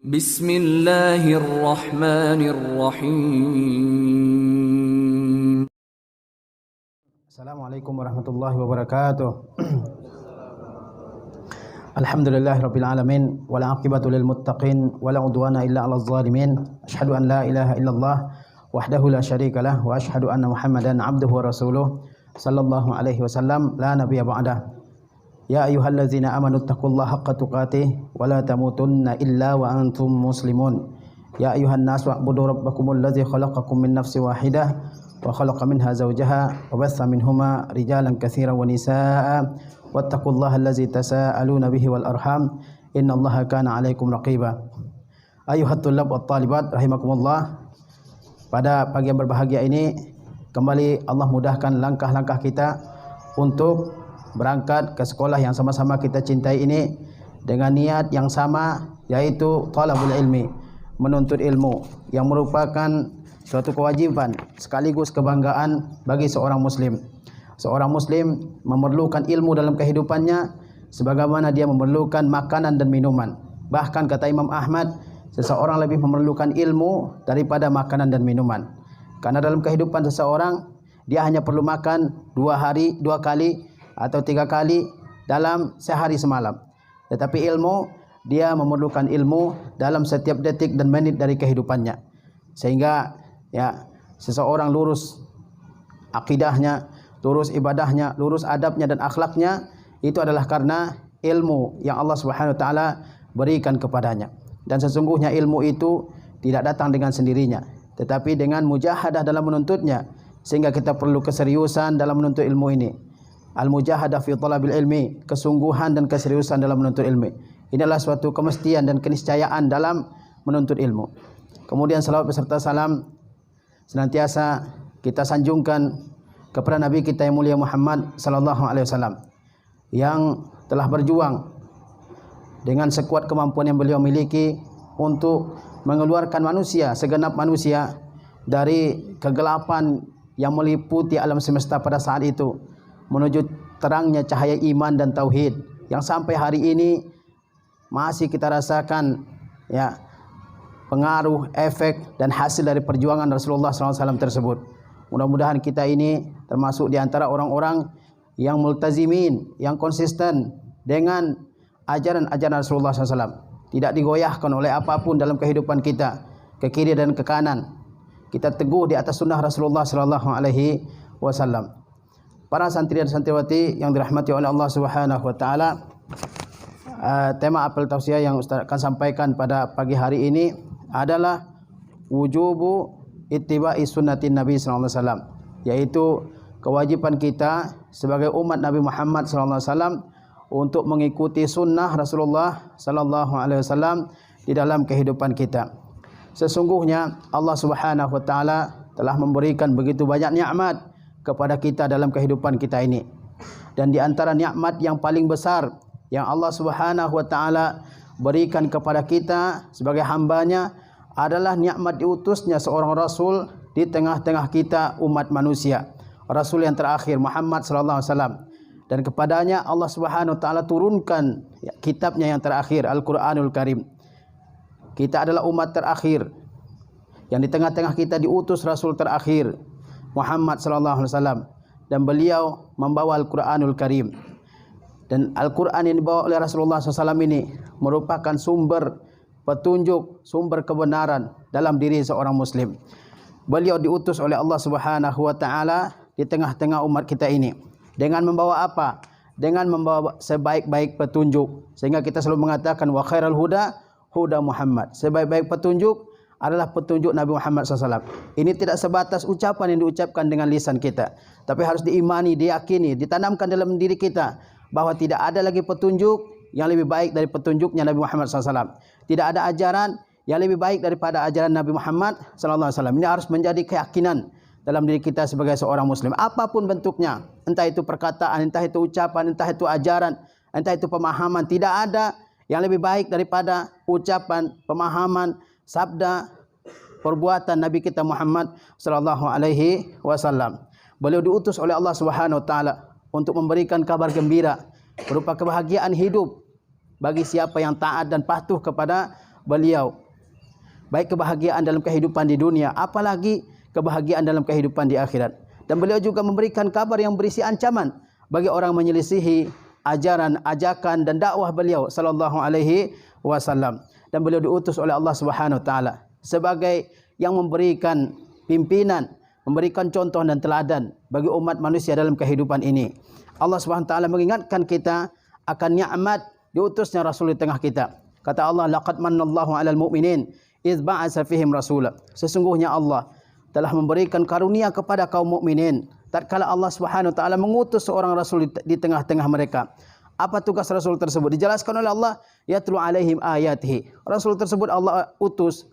Bismillahirrahmanirrahim. Assalamualaikum warahmatullahi wabarakatuh. Alhamdulillahirabbil alamin wal aqibatu lil muttaqin wala udwana illa 'alal zalimin. Asyhadu an la ilaha illallah wahdahu la syarikalah wa asyhadu anna Muhammadan 'abduhu wa rasuluh sallallahu alaihi wasallam la nabiyya ba'dah. Ya ayyuhallazina amanu taqullaha haqqa tuqatih wa la tamutunna illa wa antum muslimun. Ya ayyuhan nasu u'budu rabbakumul ladzi khalaqakum min nafsin wahidah wa khalaqa minha zawjaha wa batha minhuma rijalan katsiran wa nisaa'a wattaqullaha allazi tasaaluna bihi wal arham innallaha kana 'alaikum raqiba. Ayyuhat tullab wat talibat rahimakumullah. Pada pagi yang berbahagia ini kembali Allah mudahkan langkah-langkah kita untuk berangkat ke sekolah yang sama-sama kita cintai ini dengan niat yang sama, yaitu talabul ilmi, menuntut ilmu, yang merupakan suatu kewajiban sekaligus kebanggaan bagi seorang muslim. Seorang muslim memerlukan ilmu dalam kehidupannya sebagaimana dia memerlukan makanan dan minuman. Bahkan kata Imam Ahmad, seseorang lebih memerlukan ilmu daripada makanan dan minuman. Karena dalam kehidupan seseorang dia hanya perlu makan 2 kali atau 3 kali dalam sehari semalam. Tetapi ilmu, dia memerlukan ilmu dalam setiap detik dan menit dari kehidupannya. Sehingga seseorang lurus akidahnya, lurus ibadahnya, lurus adabnya dan akhlaknya, itu adalah karena ilmu yang Allah Subhanahu wa taala berikan kepadanya. Dan sesungguhnya ilmu itu tidak datang dengan sendirinya, tetapi dengan mujahadah dalam menuntutnya. Sehingga kita perlu keseriusan dalam menuntut ilmu ini. Al-mujahadah fi talabil ilmi, kesungguhan dan keseriusan dalam menuntut ilmu. Ini adalah suatu kemestian dan keniscayaan dalam menuntut ilmu. Kemudian salawat beserta salam senantiasa kita sanjungkan kepada Nabi kita yang mulia Muhammad sallallahu alaihi wasallam, yang telah berjuang dengan sekuat kemampuan yang beliau miliki untuk mengeluarkan manusia, segenap manusia, dari kegelapan yang meliputi alam semesta pada saat itu, menuju terangnya cahaya iman dan tauhid yang sampai hari ini masih kita rasakan pengaruh, efek dan hasil dari perjuangan Rasulullah SAW tersebut. Mudah-mudahan kita ini termasuk di antara orang-orang yang multazimin, yang konsisten dengan ajaran-ajaran Rasulullah SAW, tidak digoyahkan oleh apapun dalam kehidupan kita, ke kiri dan ke kanan. Kita teguh di atas sunnah Rasulullah SAW. Para santri dan santriwati yang dirahmati oleh Allah Subhanahu wa taala, tema apel tausiah yang Ustaz akan sampaikan pada pagi hari ini adalah wujubu ittiba'i sunnatin Nabi sallallahu alaihi wasallam, yaitu kewajiban kita sebagai umat Nabi Muhammad sallallahu alaihi wasallam untuk mengikuti sunnah Rasulullah sallallahu alaihi wasallam di dalam kehidupan kita. Sesungguhnya Allah Subhanahu wa taala telah memberikan begitu banyak nikmat kepada kita dalam kehidupan kita ini. Dan di antara nikmat yang paling besar yang Allah Subhanahu wa taala berikan kepada kita sebagai hambanya adalah nikmat diutusnya seorang rasul di tengah-tengah kita umat manusia. Rasul yang terakhir Muhammad sallallahu alaihi wasallam, dan kepadanya Allah Subhanahu wa taala turunkan kitabnya yang terakhir, Al-Qur'anul Karim. Kita adalah umat terakhir yang di tengah-tengah kita diutus rasul terakhir Muhammad sallallahu alaihi wasallam, dan beliau membawa Al-Qur'anul Karim. Dan Al-Qur'an yang dibawa oleh Rasulullah SAW ini merupakan sumber petunjuk, sumber kebenaran dalam diri seorang muslim. Beliau diutus oleh Allah Subhanahu wa taala di tengah-tengah umat kita ini dengan membawa apa? Dengan membawa sebaik-baik petunjuk. Sehingga kita selalu mengatakan wa khairal huda huda Muhammad. Sebaik-baik petunjuk adalah petunjuk Nabi Muhammad SAW. Ini tidak sebatas ucapan yang diucapkan dengan lisan kita, tapi harus diimani, diyakini, ditanamkan dalam diri kita bahwa tidak ada lagi petunjuk yang lebih baik dari petunjuknya Nabi Muhammad SAW. Tidak ada ajaran yang lebih baik daripada ajaran Nabi Muhammad SAW. Ini harus menjadi keyakinan dalam diri kita sebagai seorang muslim, apapun bentuknya, entah itu perkataan, entah itu ucapan, entah itu ajaran, entah itu pemahaman. Tidak ada yang lebih baik daripada ucapan, pemahaman, sabda, perbuatan Nabi kita Muhammad sallallahu alaihi wasallam. Beliau diutus oleh Allah Subhanahu wa taala untuk memberikan kabar gembira berupa kebahagiaan hidup bagi siapa yang taat dan patuh kepada beliau. Baik kebahagiaan dalam kehidupan di dunia, apalagi kebahagiaan dalam kehidupan di akhirat. Dan beliau juga memberikan kabar yang berisi ancaman bagi orang menyelisihi ajaran, ajakan dan dakwah beliau sallallahu alaihi wasallam. Dan beliau diutus oleh Allah Subhanahu wa taala sebagai yang memberikan pimpinan, memberikan contoh dan teladan bagi umat manusia dalam kehidupan ini. Allah Subhanahu wa taala mengingatkan kita akan nikmat diutusnya Rasul di tengah kita. Kata Allah, laqad mannallahu 'alal mu'minin idz ba'atsa fihim rasula. Sesungguhnya Allah telah memberikan karunia kepada kaum mukminin tatkala Allah Subhanahu wa taala mengutus seorang rasul di tengah-tengah mereka. Apa tugas rasul tersebut? Dijelaskan oleh Allah, yatlu alaihim ayatihi. Rasul tersebut Allah utus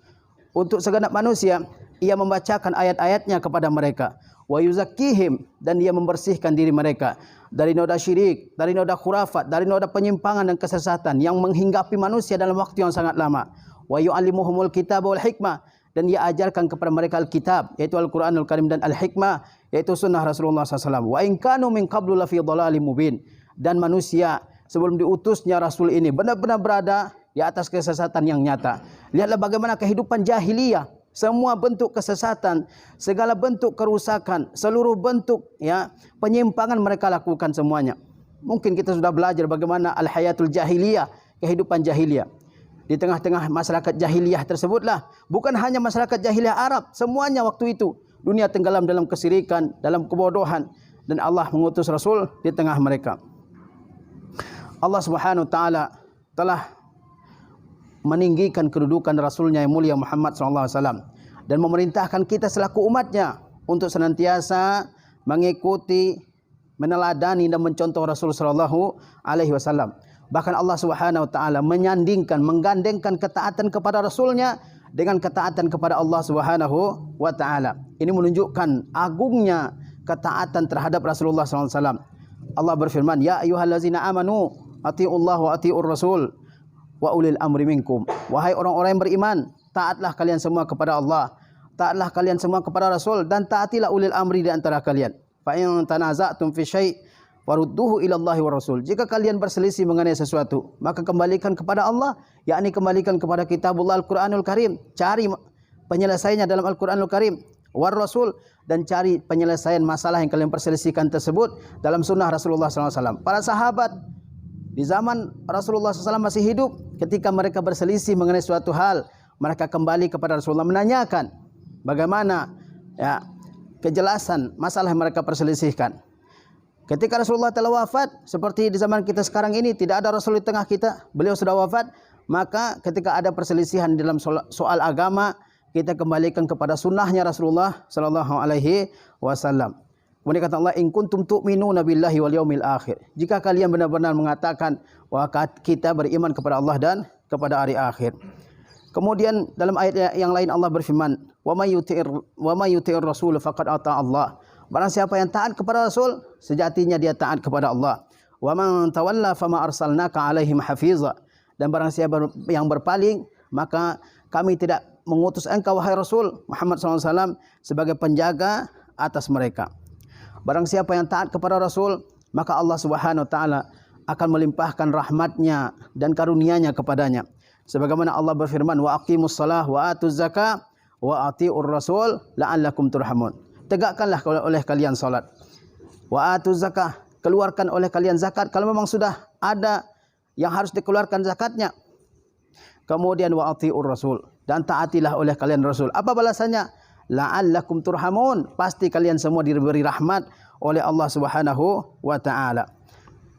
untuk segenap manusia, ia membacakan ayat-ayatnya kepada mereka. Wa yuzakkihim, dan dia membersihkan diri mereka dari noda syirik, dari noda khurafat, dari noda penyimpangan dan kesesatan yang menghinggapi manusia dalam waktu yang sangat lama. Wa yu'allimuhumul kitaba wal hikmah, dan dia ajarkan kepada mereka Alkitab, yaitu Al-Quranul Karim, dan Al-Hikmah, yaitu sunnah Rasulullah SAW. Wa in kanu min qablu lafi dhalalim mubin. Dan manusia sebelum diutusnya Rasul ini benar-benar berada di atas kesesatan yang nyata. Lihatlah bagaimana kehidupan jahiliyah. Semua bentuk kesesatan, segala bentuk kerusakan, seluruh bentuk penyimpangan mereka lakukan semuanya. Mungkin kita sudah belajar bagaimana al-hayatul jahiliyah, kehidupan jahiliyah. Di tengah-tengah masyarakat jahiliyah tersebutlah, bukan hanya masyarakat jahiliyah Arab, semuanya waktu itu dunia tenggelam dalam kesirikan, dalam kebodohan, dan Allah mengutus Rasul di tengah mereka. Allah Subhanahu wa taala telah meninggikan kedudukan Rasulnya yang mulia Muhammad SAW dan memerintahkan kita selaku umatnya untuk senantiasa mengikuti, meneladani dan mencontoh Rasul SAW. Bahkan Allah Subhanahu wa taala menyandingkan, menggandengkan ketaatan kepada Rasulnya dengan ketaatan kepada Allah Subhanahu wa taala. Ini menunjukkan agungnya ketaatan terhadap Rasulullah SAW. Allah berfirman, ya ayyuhallazina amanu atiiullah wa atiiur rasul wa ulil amri minkum. Wahai orang-orang yang beriman, taatlah kalian semua kepada Allah, taatlah kalian semua kepada Rasul, dan taatilah ulil amri di antara kalian. Fa in tanaza'tum fi syai' farudduhu ila Allahi wa Rasul. Jika kalian berselisih mengenai sesuatu, maka kembalikan kepada Allah, yakni kembalikan kepada kitabullah Al-Qur'anul Karim. Cari penyelesaiannya dalam Al-Qur'anul Karim. War Rasul, dan cari penyelesaian masalah yang kalian perselisihkan tersebut dalam sunnah Rasulullah SAW. Para sahabat di zaman Rasulullah SAW masih hidup, ketika mereka berselisih mengenai suatu hal, mereka kembali kepada Rasulullah menanyakan bagaimana kejelasan masalah yang mereka perselisihkan. Ketika Rasulullah telah wafat, seperti di zaman kita sekarang ini, tidak ada Rasul di tengah kita, beliau sudah wafat, maka ketika ada perselisihan dalam soal agama, kita kembalikan kepada sunnahnya Rasulullah SAW. Kemudian kata Allah, in kuntum tu'minuna billahi wal yaumil akhir. Jika kalian benar-benar mengatakan bahwa kita beriman kepada Allah dan kepada hari akhir. Kemudian dalam ayat yang lain Allah berfirman, wa may yuti'ir rasul faqad ata Allah. Barang siapa yang taat kepada Rasul, sejatinya dia taat kepada Allah. Wa man tawalla fama arsalnaka alaihim hafiza. Dan barang siapa yang berpaling, maka kami tidak mengutus engkau wahai Rasul Muhammad SAW sebagai penjaga atas mereka. Barang siapa yang taat kepada Rasul, maka Allah Subhanahu wa taala akan melimpahkan rahmatnya dan karunia-Nya kepadanya. Sebagaimana Allah berfirman, wa aqimus shalah wa atuz zakah wa atiur rasul la'allakum turhamun. Tegakkanlah oleh kalian salat. Wa atuz zakah, keluarkan oleh kalian zakat kalau memang sudah ada yang harus dikeluarkan zakatnya. Kemudian wa atiur rasul, dan taatilah oleh kalian Rasul. Apa balasannya? La'allakum turhamun, pasti kalian semua diberi rahmat oleh Allah Subhanahu wa taala.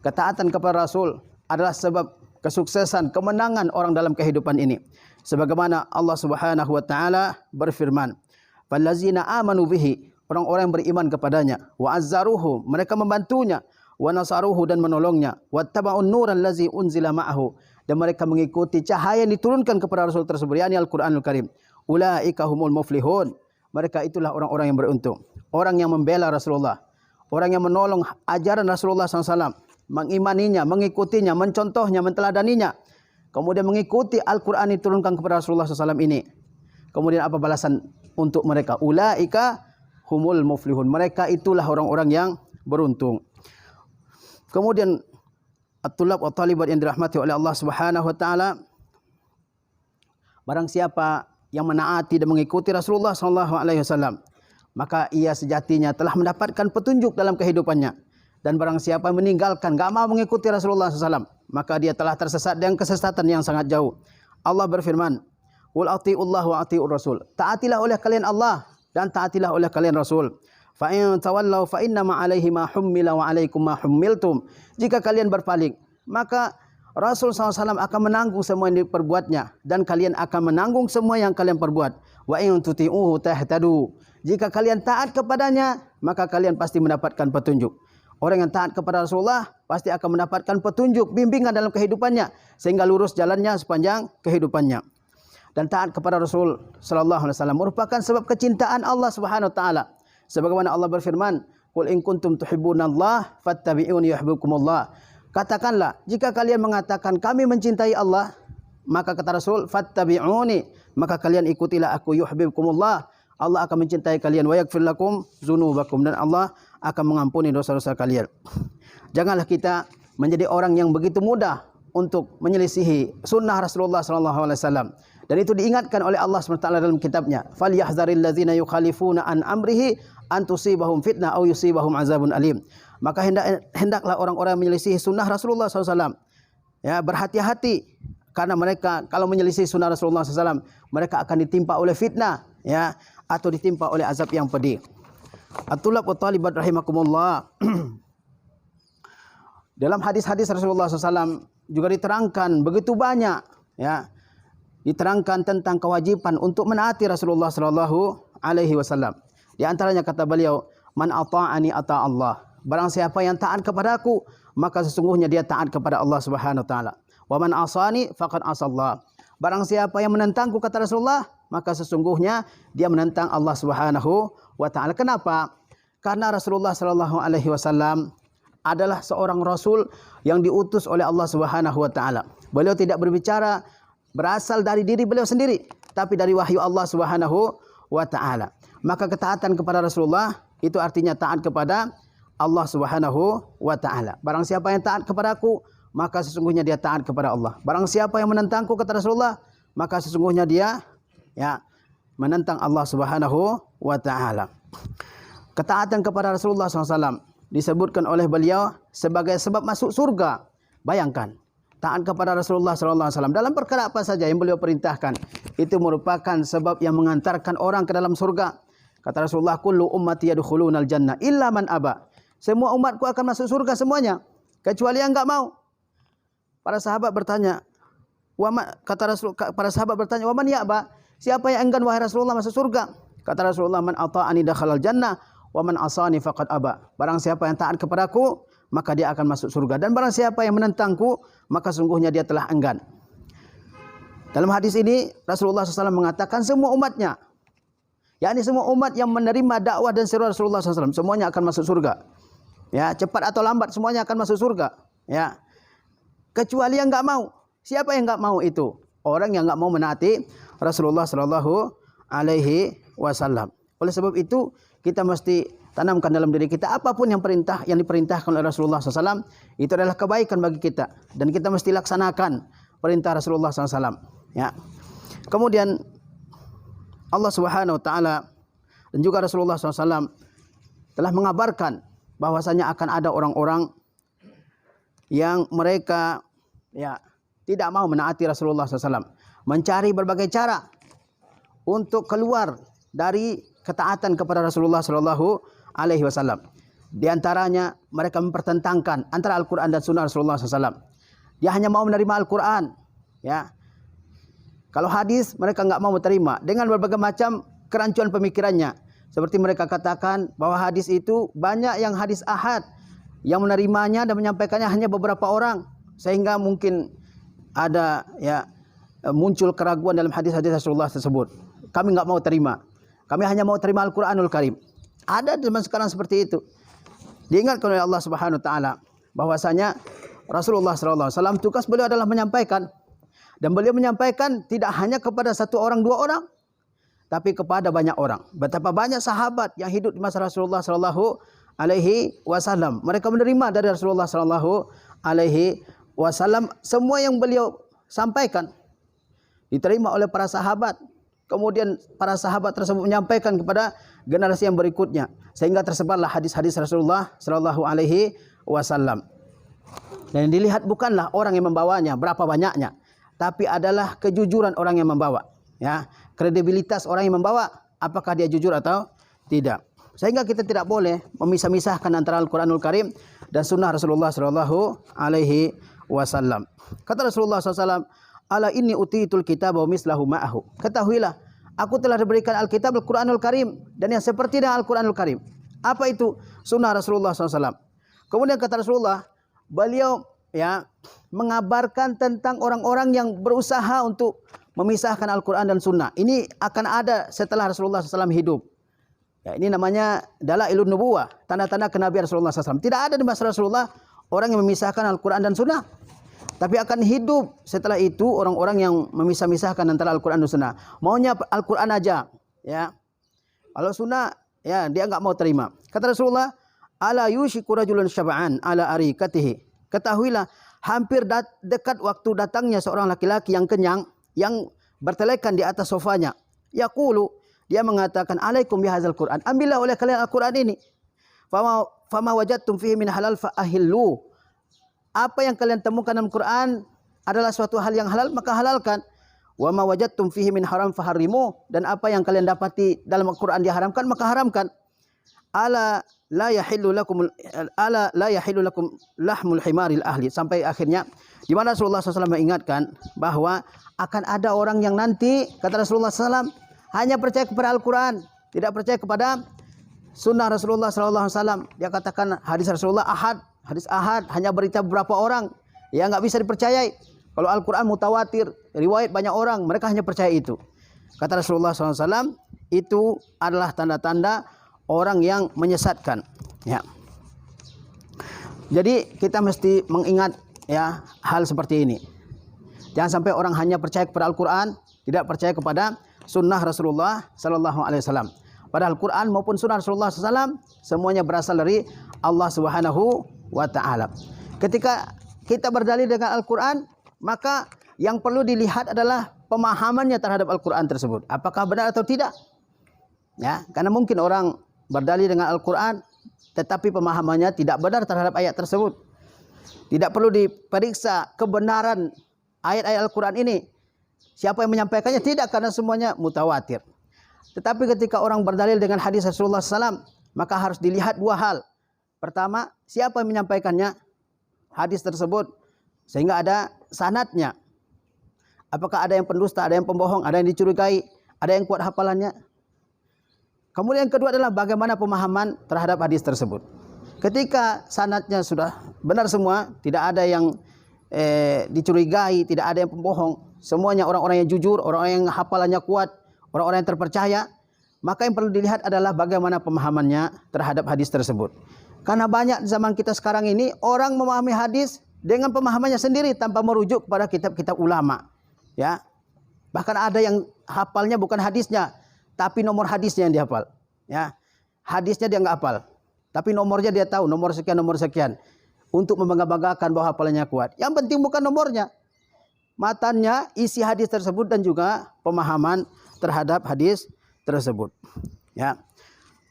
Ketaatan kepada Rasul adalah sebab kesuksesan, kemenangan orang dalam kehidupan ini. Sebagaimana Allah Subhanahu wa taala berfirman, "Fallazina amanu bihi", orang-orang yang beriman kepadanya, "wa azzaruhu", mereka membantunya, "wa nasaruhu", dan menolongnya, "wattaba'un nural ladzi unzila ma'ahu", dan mereka mengikuti cahaya yang diturunkan kepada Rasul tersebut, yakni Al-Qur'anul Karim. "Ulaika humul muflihun", mereka itulah orang-orang yang beruntung. Orang yang membela Rasulullah, orang yang menolong ajaran Rasulullah SAW, mengimaninya, mengikutinya, mencontohnya, menteladaninya, kemudian mengikuti Al-Quran yang diturunkan kepada Rasulullah SAW ini. Kemudian apa balasan untuk mereka? Ulaika humul muflihun, mereka itulah orang-orang yang beruntung. Kemudian at-tulab wa talibat yang dirahmati oleh Allah Subhanahu wa taala, Barang siapa yang menaati dan mengikuti Rasulullah SAW, maka ia sejatinya telah mendapatkan petunjuk dalam kehidupannya. Dan barang siapa yang meninggalkan, enggak mau mengikuti Rasulullah SAW, maka dia telah tersesat dengan kesesatan yang sangat jauh. Allah berfirman, "Qul atiiullah wa atiiur rasul." Taatilah oleh kalian Allah dan taatilah oleh kalian Rasul. Fa in tawallau fa inna ma 'alaihi ma hummila wa 'alaikum ma hummiltum. Jika kalian berpaling, maka Rasul SAW akan menanggung semua yang diperbuatnya dan kalian akan menanggung semua yang kalian perbuat. Wa in tuti'uhu tahtadu. Jika kalian taat kepadanya, maka kalian pasti mendapatkan petunjuk. Orang yang taat kepada Rasulullah pasti akan mendapatkan petunjuk, bimbingan dalam kehidupannya sehingga lurus jalannya sepanjang kehidupannya. Dan taat kepada Rasul sallallahu alaihi wasallam merupakan sebab kecintaan Allah Subhanahu wa taala. Sebagaimana Allah berfirman, "Qul in kuntum tuhibbunallaha fattabi'uni yuhibbukumullah." Katakanlah, jika kalian mengatakan kami mencintai Allah, maka kata Rasul, "Fattabi'uni," maka kalian ikutilah aku, yuhibbukumullah. Allah akan mencintai kalian, wa yaghfir lakum dzunubakum, dan Allah akan mengampuni dosa-dosa kalian. Janganlah kita menjadi orang yang begitu mudah untuk menyelisihi sunnah Rasulullah SAW. Dan itu diingatkan oleh Allah SWT dalam kitabnya. "Falyahzaril ladzina yukhalifuna an amrihi an tusibahum fitnah aw yusibahum azabun alim." Maka hendaklah orang-orang menyelisihi sunnah Rasulullah SAW. Ya, berhati-hati karena mereka kalau menyelisih sunnah Rasulullah SAW, mereka akan ditimpa oleh fitnah, ya, atau ditimpa oleh azab yang pedih. At-tulab wa talibat rahimakumullah. Dalam hadis-hadis Rasulullah SAW juga diterangkan begitu banyak, ya, diterangkan tentang kewajiban untuk menaati Rasulullah SAW. Di antaranya kata beliau, "Man ata'ani ata Allah." Barang siapa yang taat kepadaku, maka sesungguhnya dia taat kepada Allah Subhanahu wa taala. "Wa man asani faqad asallah." Barang siapa yang menentangku, kata Rasulullah, maka sesungguhnya dia menentang Allah Subhanahu wa taala. Kenapa? Karena Rasulullah sallallahu alaihi wasallam adalah seorang rasul yang diutus oleh Allah Subhanahu wa taala. Beliau tidak berbicara berasal dari diri beliau sendiri, tapi dari wahyu Allah Subhanahu wa taala. Maka ketaatan kepada Rasulullah itu artinya taat kepada Allah Subhanahu wa taala. Barang siapa yang taat kepadaku, maka sesungguhnya dia taat kepada Allah. Barang siapa yang menentangku, kata Rasulullah, maka sesungguhnya dia, ya, menentang Allah Subhanahu wa taala. Ketaatan kepada Rasulullah SAW disebutkan oleh beliau sebagai sebab masuk surga. Bayangkan, taat kepada Rasulullah SAW dalam perkara apa saja yang beliau perintahkan, itu merupakan sebab yang mengantarkan orang ke dalam surga. Kata Rasulullah, "Kullu ummati yadkhulunal jannah illa man aba." Semua umatku akan masuk surga semuanya, kecuali yang enggak mau. Para sahabat bertanya, para sahabat bertanya, "Wa man ya'ba?" Siapa yang enggan wahai Rasulullah masuk surga? Kata Rasulullah, "Man ata'ani dakhalal jannah wa man asani faqad aba." Barang siapa yang taat kepadaku, maka dia akan masuk surga, dan barang siapa yang menentangku, maka sungguhnya dia telah enggan. Dalam hadis ini Rasulullah SAW mengatakan semua umatnya, yakni semua umat yang menerima dakwah dan seruan Rasulullah SAW, semuanya akan masuk surga. Ya, cepat atau lambat semuanya akan masuk surga. Ya, kecuali yang enggak mau. Siapa yang enggak mau itu? Orang yang enggak mau menaati Rasulullah sallallahu alaihi wasallam. Oleh sebab itu, kita mesti tanamkan dalam diri kita apapun yang diperintahkan oleh Rasulullah SAW, itu adalah kebaikan bagi kita, dan kita mesti laksanakan perintah Rasulullah SAW. Ya. Kemudian Allah Subhanahu wa taala dan juga Rasulullah SAW telah mengabarkan bahwasanya akan ada orang-orang yang mereka, ya, tidak mau menaati Rasulullah SAW, mencari berbagai cara untuk keluar dari ketaatan kepada Rasulullah SAW. Di antaranya mereka mempertentangkan antara Al-Quran dan Sunnah Rasulullah SAW. Dia hanya mau menerima Al-Quran, ya. Kalau hadis mereka enggak mau menerima dengan berbagai macam kerancuan pemikirannya. Seperti mereka katakan bahwa hadis itu banyak yang hadis ahad, yang menerimanya dan menyampaikannya hanya beberapa orang, sehingga mungkin ada, ya, muncul keraguan dalam hadis-hadis Rasulullah tersebut. Kami enggak mau terima. Kami hanya mau terima Al-Quranul Karim. Ada zaman sekarang seperti itu. Diingatkan oleh Allah Subhanahu wa taala bahwasanya Rasulullah SAW tugas beliau adalah menyampaikan, dan beliau menyampaikan tidak hanya kepada satu orang, dua orang, tapi kepada banyak orang. Betapa banyak sahabat yang hidup di masa Rasulullah sallallahu alaihi wasallam, mereka menerima dari Rasulullah sallallahu alaihi wasallam semua yang beliau sampaikan. diterima oleh para sahabat. Kemudian para sahabat tersebut menyampaikan kepada generasi yang berikutnya, sehingga tersebarlah hadis-hadis Rasulullah sallallahu alaihi wasallam. Dan dilihat bukanlah orang yang membawanya, berapa banyaknya, tapi adalah kejujuran orang yang membawa, ya, kredibilitas orang yang membawa, apakah dia jujur atau tidak. Sehingga kita tidak boleh memisah-misahkan antara Al-Qur'anul Karim dan sunnah Rasulullah sallallahu alaihi wasallam. Kata Rasulullah SAW, ala inni utitul kitab wa mislahu ma'ahu. Ketahuilah, aku telah diberikan Alkitab, Al-Qur'anul Karim, dan yang seperti dengan Al-Qur'anul Karim. Apa itu? Sunnah Rasulullah SAW. Kemudian kata Rasulullah, beliau ya mengabarkan tentang orang-orang yang berusaha untuk memisahkan Al-Quran dan Sunnah. Ini akan ada setelah Rasulullah SAW hidup. Ya, ini namanya dalailun nubuwah, tanda-tanda kenabian Rasulullah SAW. Tidak ada di masa Rasulullah orang yang memisahkan Al-Quran dan Sunnah. Tapi akan hidup setelah itu orang-orang yang memisah-misahkan antara Al-Quran dan Sunnah. Maunya Al-Quran aja, ya. Kalau Sunnah, ya dia enggak mau terima. Kata Rasulullah, ala yushiku rajulun syab'an ala arikatihi. Ketahuilah, hampir dekat waktu datangnya seorang laki-laki yang kenyang, yang bertelekan di atas sofanya. Yaqulu, dia mengatakan, alaikum bihadzal Qur'an. Ambillah oleh kalian Al-Quran ini. Fama wajadtum fihi min halal fa'ahillu. Apa yang kalian temukan dalam Quran adalah suatu hal yang halal, maka halalkan. Wa ma wajadtum fihi min haram faharrimu. Dan apa yang kalian dapati dalam Al-Quran diharamkan, maka haramkan. Ala la yahillu lakum lahmul himaril ahli. Sampai akhirnya di mana Rasulullah SAW mengingatkan bahwa akan ada orang yang nanti, kata Rasulullah SAW, hanya percaya kepada Al-Quran, tidak percaya kepada sunnah Rasulullah SAW. Dia katakan hadis Rasulullah hadis ahad, hanya berita beberapa orang, ya nggak bisa dipercayai. Kalau Al-Quran mutawatir, riwayat banyak orang, mereka hanya percaya itu. Kata Rasulullah SAW, itu adalah tanda-tanda orang yang menyesatkan. Ya. Jadi kita mesti mengingat ya hal seperti ini. Jangan sampai orang hanya percaya kepada Al-Quran, tidak percaya kepada sunnah Rasulullah SAW. Padahal Al-Quran maupun sunnah Rasulullah SAW semuanya berasal dari Allah Subhanahu wa Ta'ala. Ketika kita berdalil dengan Al-Quran, maka yang perlu dilihat adalah pemahamannya terhadap Al-Quran tersebut. Apakah benar atau tidak? Ya, karena mungkin orang berdalil dengan Al-Quran, tetapi pemahamannya tidak benar terhadap ayat tersebut. Tidak perlu diperiksa kebenaran ayat-ayat Al-Quran ini. Siapa yang menyampaikannya? Tidak, karena semuanya mutawatir. Tetapi ketika orang berdalil dengan hadis Rasulullah SAW, maka harus dilihat dua hal. Pertama, siapa yang menyampaikannya hadis tersebut, sehingga ada sanadnya. Apakah ada yang pendusta, ada yang pembohong, ada yang dicurigai, ada yang kuat hafalannya. Kemudian yang kedua adalah bagaimana pemahaman terhadap hadis tersebut. Ketika sanadnya sudah benar semua, tidak ada yang dicurigai, tidak ada yang pembohong, semuanya orang-orang yang jujur, orang-orang yang hafalannya kuat, orang-orang yang terpercaya, maka yang perlu dilihat adalah bagaimana pemahamannya terhadap hadis tersebut. Karena banyak zaman kita sekarang ini orang memahami hadis dengan pemahamannya sendiri tanpa merujuk kepada kitab-kitab ulama. Ya, bahkan ada yang hafalnya bukan hadisnya, tapi nomor hadisnya yang dihafal. Ya, hadisnya dia nggak hafal, tapi nomornya dia tahu, nomor sekian, untuk membangga-banggakan bahwa hafalannya kuat. Yang penting bukan nomornya, matannya, isi hadis tersebut dan juga pemahaman terhadap hadis tersebut. Ya.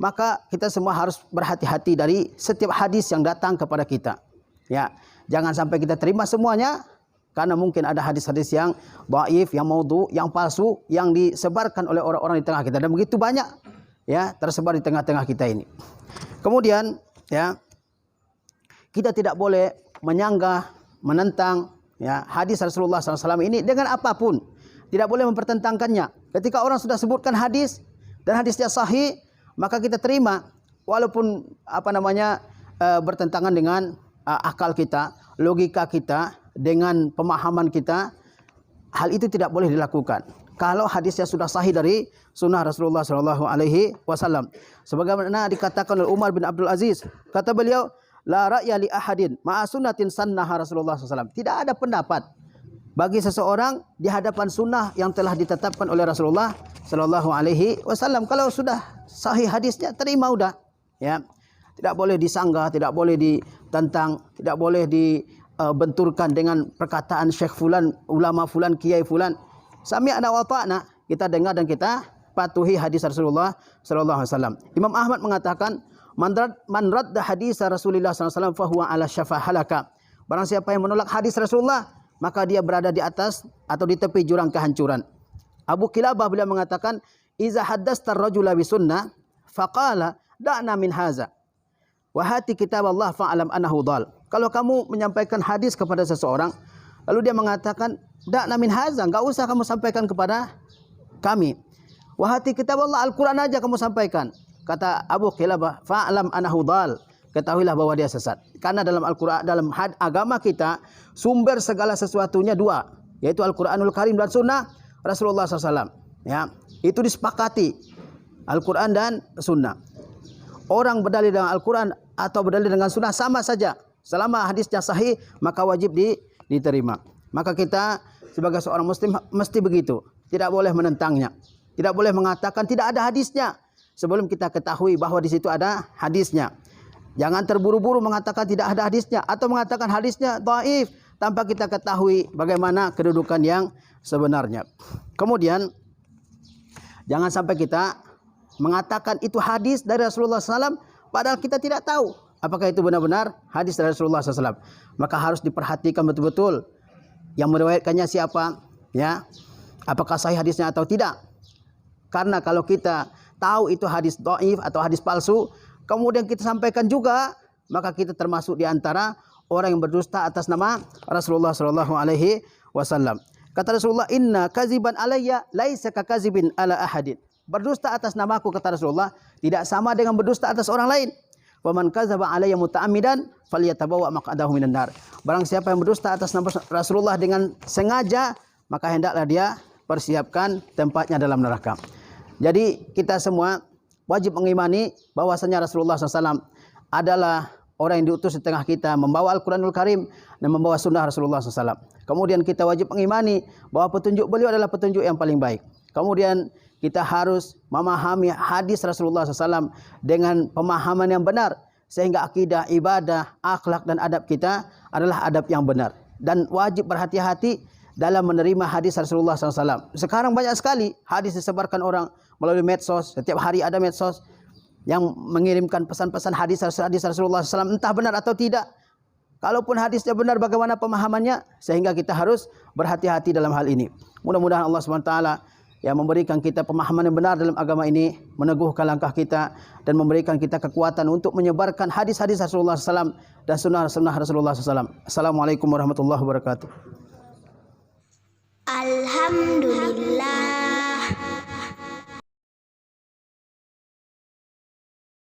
Maka kita semua harus berhati-hati dari setiap hadis yang datang kepada kita. Ya, jangan sampai kita terima semuanya, karena mungkin ada hadis-hadis yang dhaif, yang maudhu, yang palsu, yang disebarkan oleh orang-orang di tengah kita, dan begitu banyak ya tersebar di tengah-tengah kita ini. Kemudian ya, kita tidak boleh menyanggah, menentang ya hadis Rasulullah SAW ini dengan apapun. Tidak boleh mempertentangkannya. Ketika orang sudah sebutkan hadis dan hadisnya sahih, maka kita terima walaupun bertentangan dengan akal kita, logika kita, dengan pemahaman kita. Hal itu tidak boleh dilakukan kalau hadisnya sudah sahih dari sunnah Rasulullah SAW. Sebagaimana dikatakan oleh Umar bin Abdul Aziz, kata beliau, la ra'ya li ahadin ma'a sunnatin sannaha Rasulullah SAW. Tidak ada pendapat bagi seseorang di hadapan sunnah yang telah ditetapkan oleh Rasulullah SAW. Kalau sudah sahih hadisnya, terima udah. Ya, tidak boleh disanggah, tidak boleh ditentang, tidak boleh dibenturkan dengan perkataan syekh fulan, ulama fulan, kiai fulan. Sami'na wa ata'na, kita dengar dan kita patuhi hadis Rasulullah sallallahu alaihi wasallam. Imam Ahmad mengatakan, man radda hadis Rasulullah sallallahu alaihi wasallam fahuwa ala syafa halaka. Barang siapa yang menolak hadis Rasulullah, maka dia berada di atas atau di tepi jurang kehancuran. Abu Kilabah beliau mengatakan, iza haddasta ar-rajula bi sunnah faqala da'na min haza wa hati kitab Allah fa'alam annahu dhal. Kalau kamu menyampaikan hadis kepada seseorang, lalu dia mengatakan, da'na min haza, enggak usah kamu sampaikan kepada kami. Wa hati kitab Allah, Al-Quran aja kamu sampaikan. Kata Abu Kilabah, fa'alam annahu dhal, ketahuilah bahwa dia sesat. Karena dalam Al-Quran, dalam agama kita, sumber segala sesuatunya dua, yaitu Al-Quranul Karim dan Sunnah Rasulullah SAW. Ya, itu disepakati, Al-Quran dan Sunnah. Orang berdalil dengan Al-Quran atau berdalil dengan Sunnah sama saja. Selama hadisnya sahih, maka wajib diterima. Maka kita sebagai seorang muslim mesti begitu. Tidak boleh menentangnya. Tidak boleh mengatakan tidak ada hadisnya sebelum kita ketahui bahwa di situ ada hadisnya. Jangan terburu-buru mengatakan tidak ada hadisnya atau mengatakan hadisnya dhaif tanpa kita ketahui bagaimana kedudukan yang sebenarnya. Kemudian jangan sampai kita mengatakan itu hadis dari Rasulullah SAW padahal kita tidak tahu apakah itu benar-benar hadis dari Rasulullah SAW. Maka harus diperhatikan betul-betul yang meriwayatkannya siapa, ya, apakah sahih hadisnya atau tidak. Karena kalau kita tahu itu hadis dhaif atau hadis palsu, kemudian kita sampaikan juga, maka kita termasuk di antara orang yang berdusta atas nama Rasulullah sallallahu alaihi wasallam. Kata Rasulullah, inna kaziban alayya laisa kakazibin ala ahadin. Berdusta atas namaku, kata Rasulullah, tidak sama dengan berdusta atas orang lain. Wa man kazaba alayya muta'ammidan falyatabawa maq'adahu minan nar. Barang siapa yang berdusta atas nama Rasulullah dengan sengaja, maka hendaklah dia persiapkan tempatnya dalam neraka. Jadi kita semua wajib mengimani bahwasanya Rasulullah SAW adalah orang yang diutus di tengah kita, membawa Al-Quranul Karim dan membawa sunnah Rasulullah SAW. Kemudian kita wajib mengimani bahwa petunjuk beliau adalah petunjuk yang paling baik. Kemudian kita harus memahami hadis Rasulullah SAW dengan pemahaman yang benar, sehingga akidah, ibadah, akhlak dan adab kita adalah adab yang benar. Dan wajib berhati-hati dalam menerima hadis Rasulullah SAW. Sekarang banyak sekali hadis disebarkan orang melalui medsos. Setiap hari ada medsos yang mengirimkan pesan-pesan hadis Rasulullah SAW, entah benar atau tidak. Kalaupun hadisnya benar, bagaimana pemahamannya? Sehingga kita harus berhati-hati dalam hal ini. Mudah-mudahan Allah SWT yang memberikan kita pemahaman yang benar dalam agama ini, meneguhkan langkah kita dan memberikan kita kekuatan untuk menyebarkan hadis-hadis Rasulullah SAW dan sunnah-sunnah Rasulullah SAW. Assalamualaikum warahmatullahi wabarakatuh. Alhamdulillah.